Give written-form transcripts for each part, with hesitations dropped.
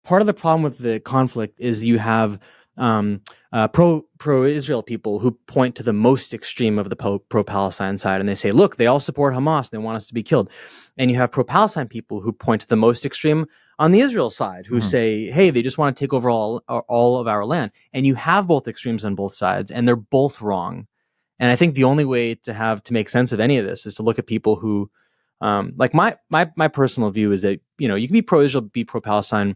part of the problem with the conflict is you have pro-Israel people who point to the most extreme of the pro-Palestine side, and they say, look, they all support Hamas, they want us to be killed. And you have pro-Palestine people who point to the most extreme on the Israel side, who say, hey, they just want to take over all of our land. And you have both extremes on both sides, and they're both wrong. And I think the only way to make sense of any of this is to look at people who, like my personal view is that, you can be pro-Israel, be pro-Palestine.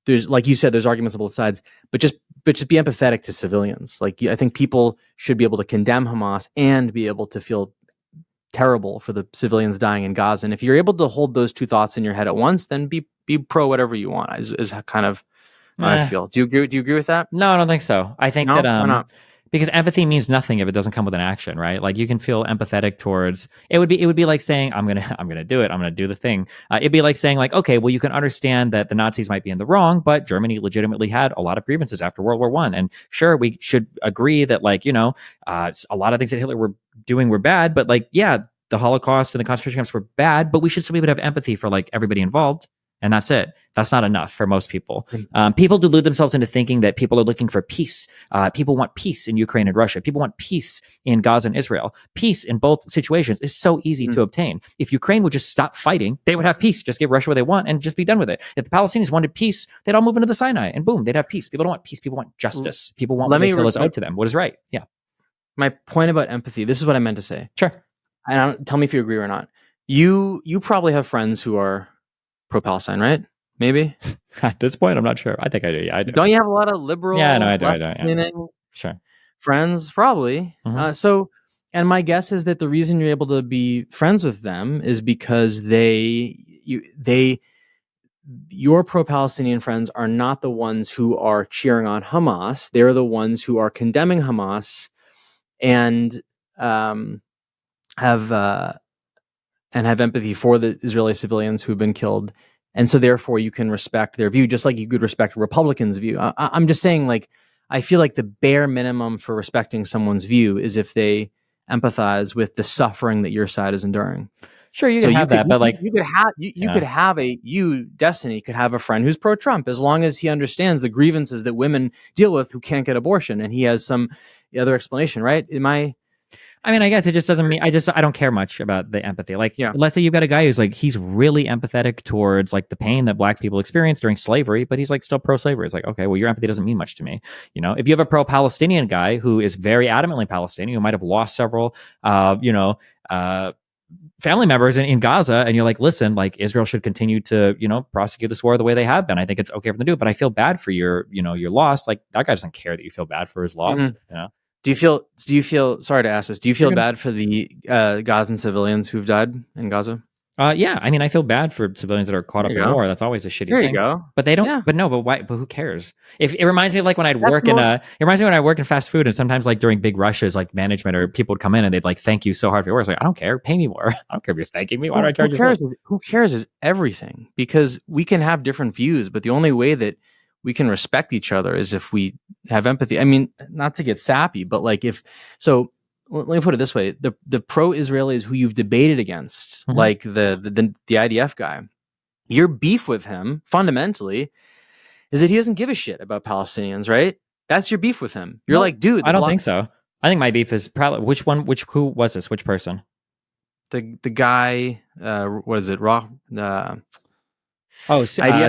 There's, like you said, there's arguments on both sides, but just be empathetic to civilians. Like, I think people should be able to condemn Hamas and be able to feel terrible for the civilians dying in Gaza. And if you're able to hold those two thoughts in your head at once, then be pro whatever you want. Is kind of how I feel. Do you agree with that? No, I don't think so. I think that why not? Because empathy means nothing if it doesn't come with an action, right? Like, you can feel empathetic towards it. Would be like saying, I'm gonna do it. I'm gonna do the thing. It'd be like saying, like, okay, well, you can understand that the Nazis might be in the wrong, but Germany legitimately had a lot of grievances after World War I, and sure, we should agree that, like, a lot of things that Hitler were doing were bad, but, like, yeah, the Holocaust and the concentration camps were bad, but we should still be able to have empathy for, like, everybody involved. And that's it. That's not enough for most people. People delude themselves into thinking that people are looking for peace. People want peace in Ukraine and Russia. People want peace in Gaza and Israel. Peace in both situations is so easy to obtain. If Ukraine would just stop fighting, they would have peace. Just give Russia what they want and just be done with it. If the Palestinians wanted peace, they'd all move into the Sinai and boom, they'd have peace. People don't want peace. People want justice. People want what they feel is owed to them. What is right? Yeah. My point about empathy, this is what I meant to say. Sure. And tell me if you agree or not. You probably have friends who are pro-Palestine, right? Maybe? At this point, I'm not sure. I think I do. Yeah, I do. Don't you have a lot of liberal? Yeah, no, I do. Yeah. Sure. Friends, probably. And my guess is that the reason you're able to be friends with them is because your pro-Palestinian friends are not the ones who are cheering on Hamas. They're the ones who are condemning Hamas and have empathy for the Israeli civilians who've been killed. And so therefore you can respect their view, just like you could respect a Republican's view. I'm just saying, like, I feel like the bare minimum for respecting someone's view is if they empathize with the suffering that your side is enduring. Sure, you can have that, but like Destiny could have a friend who's pro-Trump, as long as he understands the grievances that women deal with who can't get abortion, and he has some other explanation, right? I mean, I guess it just doesn't mean I don't care much about the empathy. Like, let's say you've got a guy who's like, he's really empathetic towards like the pain that Black people experienced during slavery, but he's like still pro-slavery. It's like, okay, well, your empathy doesn't mean much to me. If you have a pro-Palestinian guy who is very adamantly Palestinian, who might have lost several, family members in Gaza, and you're like, listen, like, Israel should continue to, prosecute this war the way they have been. I think it's okay for them to do it, but I feel bad for your loss. Like, that guy doesn't care that you feel bad for his loss. Do you feel, sorry to ask this, do you feel bad for the Gazan civilians who've died in Gaza? Yeah. I mean, I feel bad for civilians that are caught up in war. That's always a shitty thing. There you go. But they don't, but why, but who cares? If it reminds me of like when I'd work in fast food, and sometimes like during big rushes, like management or people would come in and they'd like, thank you so hard for your work. It's like, I don't care. Pay me more. I don't care if you're thanking me. Why do I care? Who cares is everything, because we can have different views, but the only way that we can respect each other is if we have empathy. I mean, not to get sappy, but like let me put it this way: the pro-Israelis who you've debated against, like the IDF guy, your beef with him fundamentally is that he doesn't give a shit about Palestinians, right? That's your beef with him. You're like, dude, I don't think so. I think my beef is probably who was this? Which person? The guy, what is it?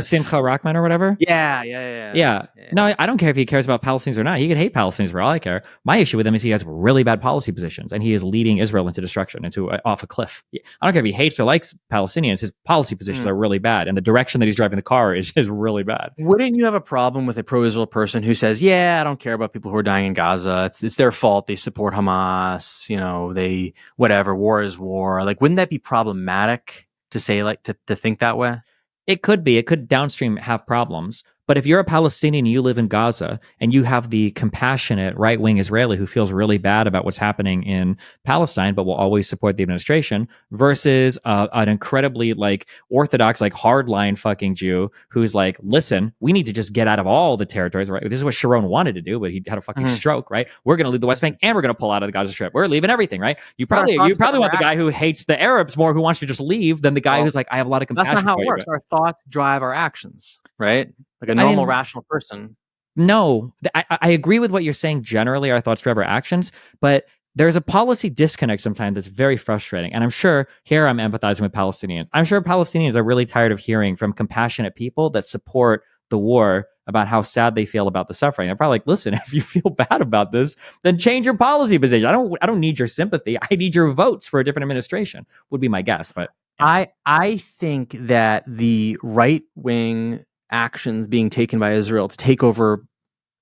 Simcha Rahman or whatever. Yeah. No, I don't care if he cares about Palestinians or not. He could hate Palestinians for all I care. My issue with him is he has really bad policy positions, and he is leading Israel into destruction, off a cliff. I don't care if he hates or likes Palestinians. His policy positions are really bad, and the direction that he's driving the car is really bad. Wouldn't you have a problem with a pro-Israel person who says, "Yeah, I don't care about people who are dying in Gaza. It's their fault. They support Hamas. They whatever. War is war." Like, wouldn't that be problematic to say, like, to think that way? It could be. It could downstream have problems. But if you're a Palestinian, you live in Gaza, and you have the compassionate right-wing Israeli who feels really bad about what's happening in Palestine, but will always support the administration, versus an incredibly like orthodox, like hardline fucking Jew who's like, listen, we need to just get out of all the territories, right? This is what Sharon wanted to do, but he had a fucking stroke, right? We're going to leave the West Bank, and we're going to pull out of the Gaza Strip. We're leaving everything, right? You probably want the guy who hates the Arabs more, who wants to just leave, than the guy who's like, I have a lot of compassion. That's not how it works. Our thoughts drive our actions. right? Like a I normal, mean, rational person. no, I agree with what you're saying generally, our thoughts, forever actions, but there's a policy disconnect sometimes that's very frustrating. And I'm sure here I'm empathizing with Palestinians. I'm sure Palestinians are really tired of hearing from compassionate people that support the war about how sad they feel about the suffering. They're probably like, listen, if you feel bad about this, then change your policy position. I don't need your sympathy. I need your votes for a different administration, would be my guess. But I think that the right wing actions being taken by Israel to take over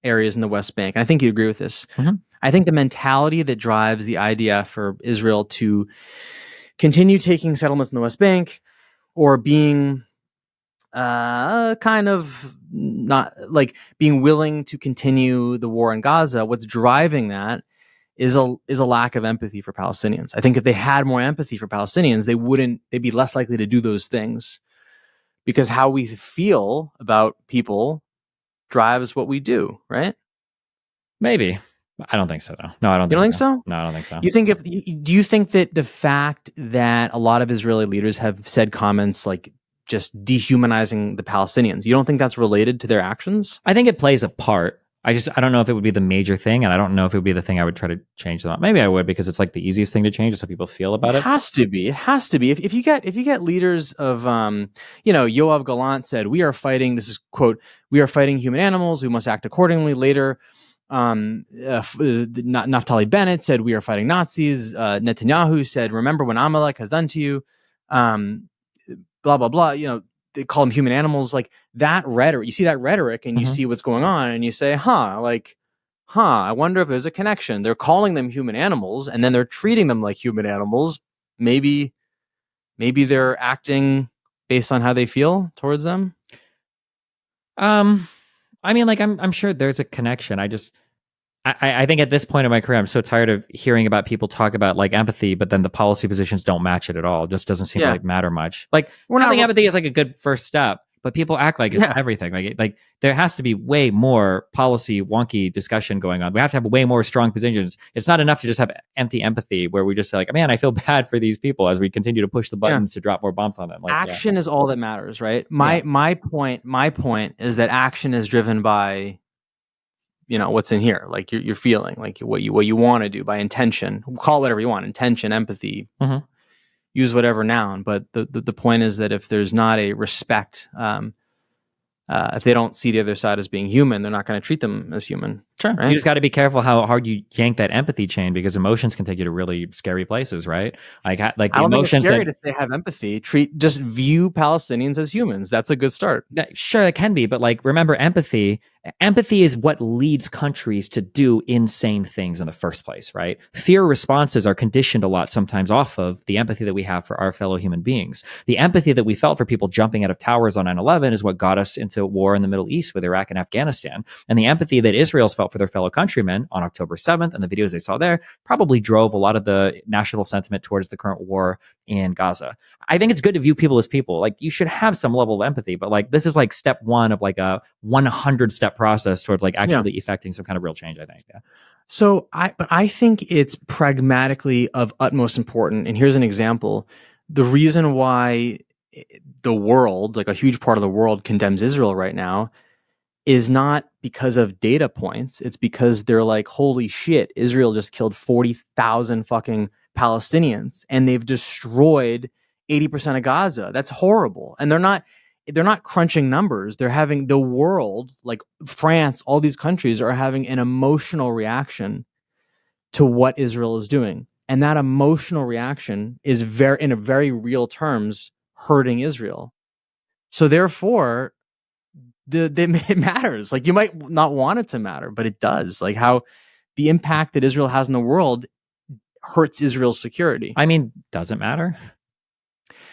areas in the West Bank, and I think you agree with this. Mhm. I think the mentality that drives the IDF for Israel to continue taking settlements in the West Bank or being kind of not like being willing to continue the war in Gaza, what's driving that is a lack of empathy for Palestinians. I think if they had more empathy for Palestinians, they'd be less likely to do those things, because how we feel about people drives what we do, right? Maybe. I don't think so, though. No, I don't You don't think think so. so? No, I don't think so. Do you think that the fact that a lot of Israeli leaders have said comments like just dehumanizing the Palestinians, you don't think that's related to their actions? I think it plays a part. I don't know if it would be the major thing, and I don't know if it would be the thing I would try to change them. Maybe I would, because it's like the easiest thing to change is how people feel It about it. has to be. It has to be. If you get leaders of Yoav Gallant said, "We are fighting." This is quote: "We are fighting human animals. We must act accordingly." Later, Naftali Bennett said, "We are fighting Nazis." Netanyahu said, "Remember when Amalek has done to you." Blah blah blah. They call them human animals. Like that rhetoric. You see that rhetoric, and you Mhm. see what's going on, and you say, I wonder if there's a connection. They're calling them human animals, and then they're treating them like human animals. Maybe they're acting based on how they feel towards them. I mean, like I'm sure there's a connection. I think at this point in my career, I'm so tired of hearing about people talk about like empathy, but then the policy positions don't match it at all. It just doesn't seem to Yeah, like matter much. Like we're having not. empathy is like a good first step, but people act like it's Yeah, everything. Like there has to be way more policy wonky discussion going on. We have to have way more strong positions. It's not enough to just have empty empathy where we just say like, man, I feel bad for these people as we continue to push the yeah. buttons to drop more bombs on them. Like, yeah, Action is all that matters, right? yeah. My point is that action is driven by what's in here, like you're feeling, like what you want to do, by intention. Call it whatever you want, intention, empathy. Mhm. Use whatever noun, but the point is that if there's not a respect, if they don't see the other side as being human, they're not going to treat them as human. Sure. Right? You just got to be careful how hard you yank that empathy chain, because emotions can take you to really scary places, right? Like I the don't think it's emotions scary that to say have empathy. Just view Palestinians as humans. That's a good start. sure it can be, but like remember empathy is what leads countries to do insane things in the first place, right? Fear responses are conditioned a lot sometimes off of the empathy that we have for our fellow human beings. The empathy that we felt for people jumping out of towers on 9/11 is what got us into war in the Middle East with Iraq and Afghanistan. And the empathy that Israel's felt for their fellow countrymen on October 7th and the videos they saw there probably drove a lot of the national sentiment towards the current war in Gaza. I think it's good to view people as people. Like you should have some level of empathy, but like this is like step one of like a 100-step process towards like actually effecting some kind of real change, I think. Yeah. So I think it's pragmatically of utmost importance. And here's an example. The reason why the world, like a huge part of the world, condemns Israel right now is not because of data points. It's because they're like, holy shit, Israel just killed 40,000 fucking Palestinians and they've destroyed 80% of Gaza. That's horrible. And they're not crunching numbers. They're having the world, like France, all these countries are having an emotional reaction to what Israel is doing. And that emotional reaction is in a very real terms, hurting Israel. So therefore, it matters. Like you might not want it to matter, but it does. Like how the impact that Israel has in the world hurts Israel's security. I mean, doesn't matter.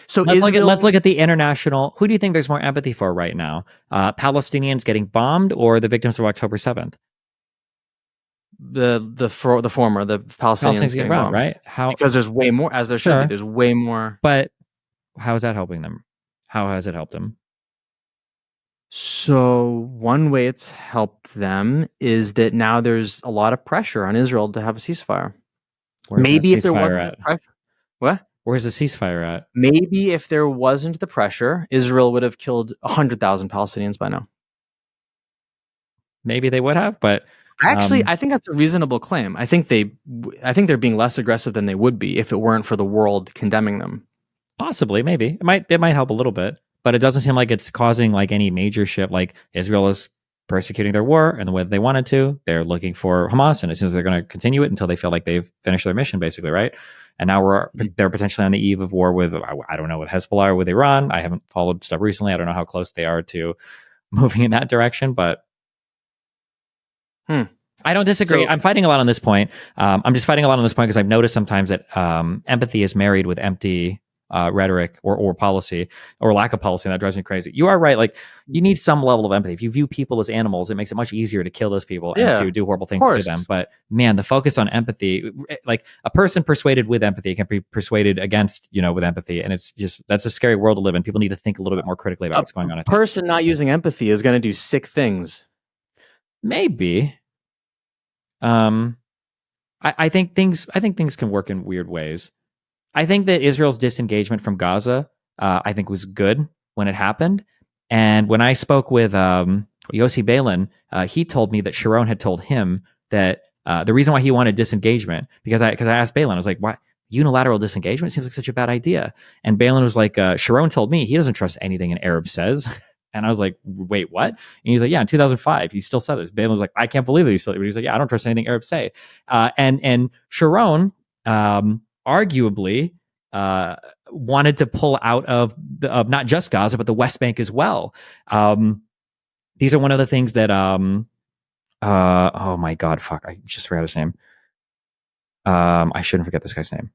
So let's look at the international. Who do you think there's more empathy for right now? Palestinians getting bombed or the victims of October 7th? the former, the Palestinians getting bombed, right? How? Because there's way more, as there should be. There's way more. But how is that helping them? How has it helped them? So one way it's helped them is that now there's a lot of pressure on Israel to have a ceasefire. Maybe if there wasn't pressure, what? Where's the ceasefire at? Maybe if there wasn't the pressure, Israel would have killed 100,000 Palestinians by now. Maybe they would have, but Actually, I think that's a reasonable claim. I think they're being less aggressive than they would be if it weren't for the world condemning them. possibly, maybe it might help a little bit, but it doesn't seem like it's causing like any major shift. Like Israel is persecuting their war in the way that they wanted to. They're looking for Hamas, and as soon as they're going to continue it until they feel like they've finished their mission, basically, right? And now they're potentially on the eve of war with, I don't know, with Hezbollah or with Iran. I haven't followed stuff recently. I don't know how close they are to moving in that direction, but I don't disagree. So- I'm fighting a lot on this point. I'm just fighting a lot on this point because I've noticed sometimes that empathy is married with empty rhetoric or policy or lack of policy, and that drives me crazy. You are right. Like, you need some level of empathy. If you view people as animals, it makes it much easier to kill those people and to do horrible things to them. But man, the focus on empathy, like a person persuaded with empathy can be persuaded against, with empathy. And it's just, that's a scary world to live in. People need to think a little bit more critically about what's going on. A person not using empathy is going to do sick things. Maybe. I think things can work in weird ways. I think that Israel's disengagement from Gaza, I think, was good when it happened. And when I spoke with Yossi Balin, he told me that Sharon had told him that the reason why he wanted disengagement, because I asked Balin, I was like, why unilateral disengagement seems like such a bad idea? And Balin was like, Sharon told me he doesn't trust anything an Arab says. And I was like, wait, what? And he's like, yeah, in 2005, he still said this. Balin was like, I can't believe that he still. But he's like, yeah, I don't trust anything Arabs say. And Sharon, arguably, wanted to pull out of not just Gaza, but the West Bank as well. These are one of the things that, oh my God, fuck, I just forgot his name. I shouldn't forget this guy's name.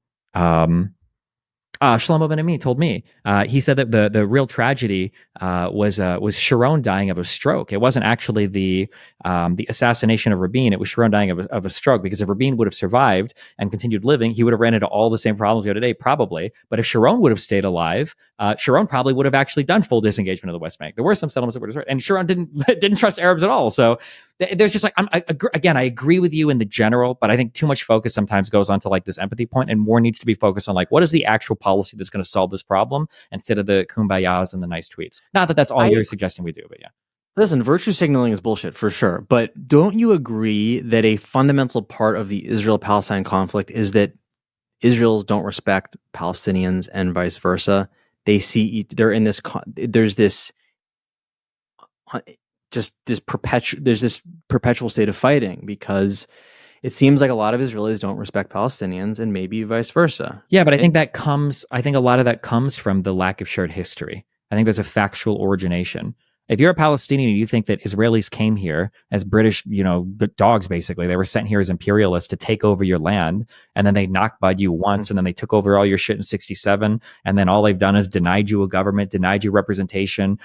Shlomo Ben-Ami told me. He said that the real tragedy was Sharon dying of a stroke. It wasn't actually the assassination of Rabin. It was Sharon dying of a stroke, because if Rabin would have survived and continued living, he would have ran into all the same problems we have today, probably. But if Sharon would have stayed alive, Sharon probably would have actually done full disengagement of the West Bank. There were some settlements that were destroyed, and Sharon didn't trust Arabs at all. So there's just like, I agree with you in the general, but I think too much focus sometimes goes on to like this empathy point, and more needs to be focused on like, what is the actual policy that's going to solve this problem, instead of the kumbayas and the nice tweets. Not that that's all you're suggesting we do, but yeah. Listen, virtue signaling is bullshit for sure. But don't you agree that a fundamental part of the Israel-Palestine conflict is that Israelis don't respect Palestinians and vice versa? They're in this, there's this perpetual state of fighting, because it seems like a lot of Israelis don't respect Palestinians, and maybe vice versa. Yeah, but I think a lot of that comes from the lack of shared history. I think there's a factual origination. If you're a Palestinian and you think that Israelis came here as British, dogs, basically, they were sent here as imperialists to take over your land, and then they Nakba'd you once, and then they took over all your shit in 1967, and then all they've done is denied you a government, denied you representation,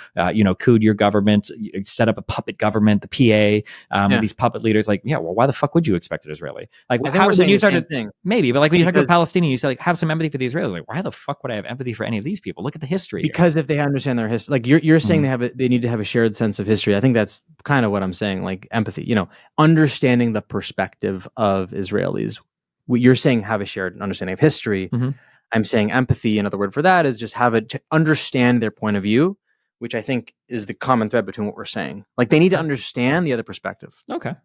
cooed your government, set up a puppet government, the PA, with these puppet leaders. Like, yeah, well, why the fuck would you expect an Israeli? Like, I think we're saying the same thing. Maybe, but like when you talk about Palestinian, you say like, have some empathy for the Israelis. Like, why the fuck would I have empathy for any of these people? Look at the history. Because if they understand their history, like you're saying, they need to have a shared sense of history. I think that's kind of what I'm saying, like empathy, understanding the perspective of Israelis. You're saying have a shared understanding of history. I'm saying empathy, another word for that is just to understand their point of view, which I think is the common thread between what we're saying. Like, they need to understand the other perspective. Okay.